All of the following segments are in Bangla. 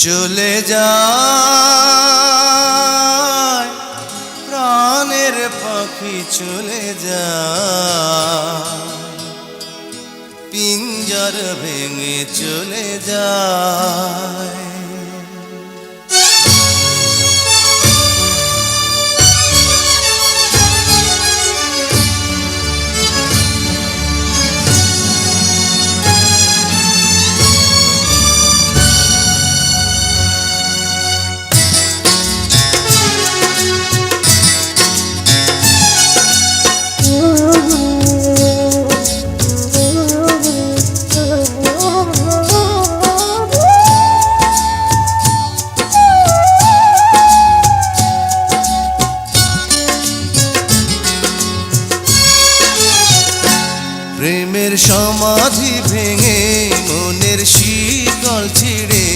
চলে যায় প্রাণের পাখি চলে যায়, পিঞ্জর ভেঙে চলে যায়। প্রেমের সমাধি ভেঙে মনের শিকল ছিঁড়ে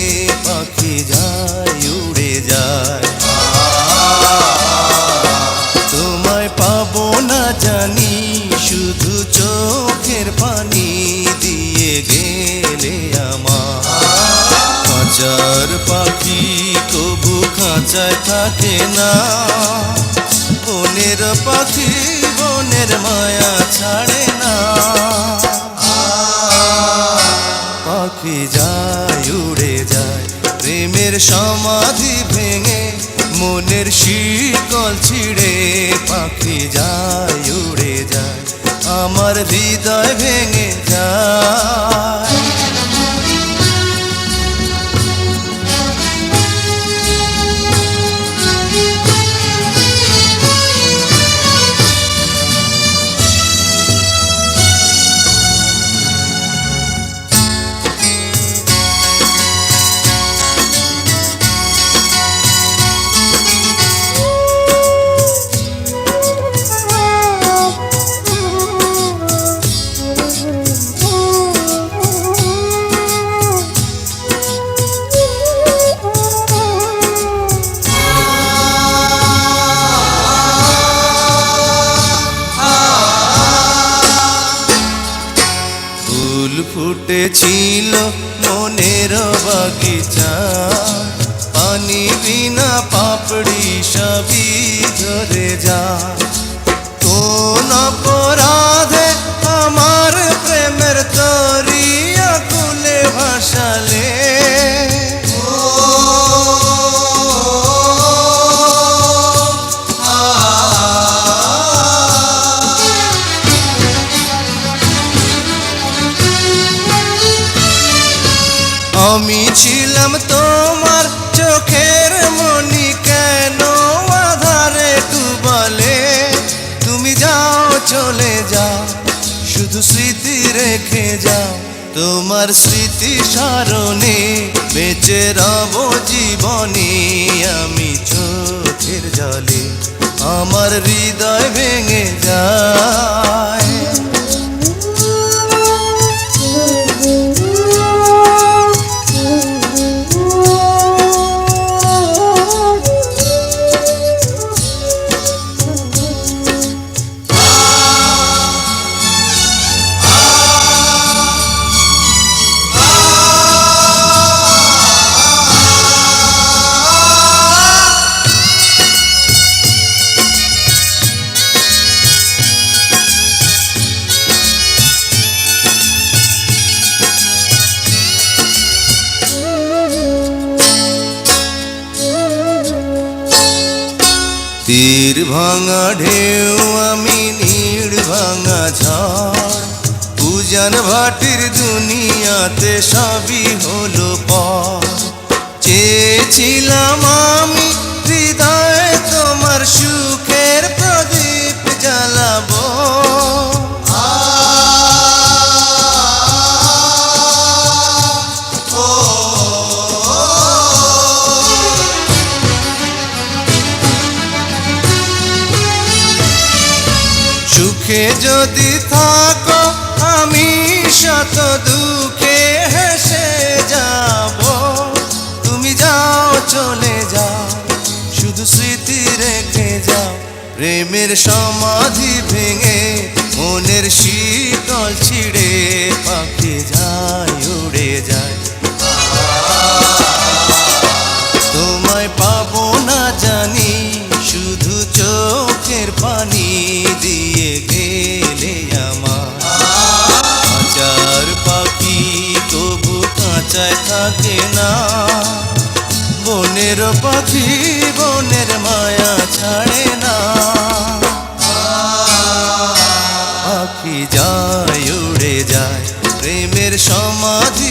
পাখি যায় উড়ে যায়। তোমায় পাবো না জানি শুধু চোখের পানি দিয়ে গেলে আমার। খাঁচার পাখি কবু খাঁচায় থাকে না, বনের পাখি বনের মায়া ছাড়ে না। পাখি যায় উড়ে যায় প্রেমের সমাধি ভেঙে মনের শিকল ছিঁড়ে পাখি যায় উড়ে যায়, আমার হৃদয় ভেঙে যায়। ফুটেছিল মনের বাগিচা, পানি বিনা পাপড়ি সবই ঝরে যায়। কোন অপরাধে আমার প্রেমের তরি আকুলে ভাসালে, আমি ছিলাম তোমার চোখের মনি, কেন আধারে ডুবালে? তুমি যাও চলে যাও শুধু স্মৃতি রেখে যাও, তোমার স্মৃতি স্মরণে বেঁচে রব জীবনে। আমি চোখের জলে আমার হৃদয় ভেঙে যায়। তীর ভাঙা ঢেউ আমি নীড় ভাঙা ঝড়, উজান ভাটির দুনিয়াতে সবই হলো পর। চেয়েছিলাম আমি হৃদয়ে তোমার সুখের প্রদীপ জ্বালাবো, সুখে যদি থাকো আমি শত দুঃখে হেসে যাব। তুমি যাও চলে যাও শুধু স্মৃতি রেখে যাও, প্রেমের সমাধি ভেঙে মনের শীতল ছিঁড়ে পাখি যায় উড়ে যায়। চোখের পানি দিয়ে গেলে আমার কাঁচার পাখি তবু কাঁচায় থাকে না। বনের পাখি বনের মায়া ছাড়ে না। পাখি যায় উড়ে যায় প্রেমের সমাধি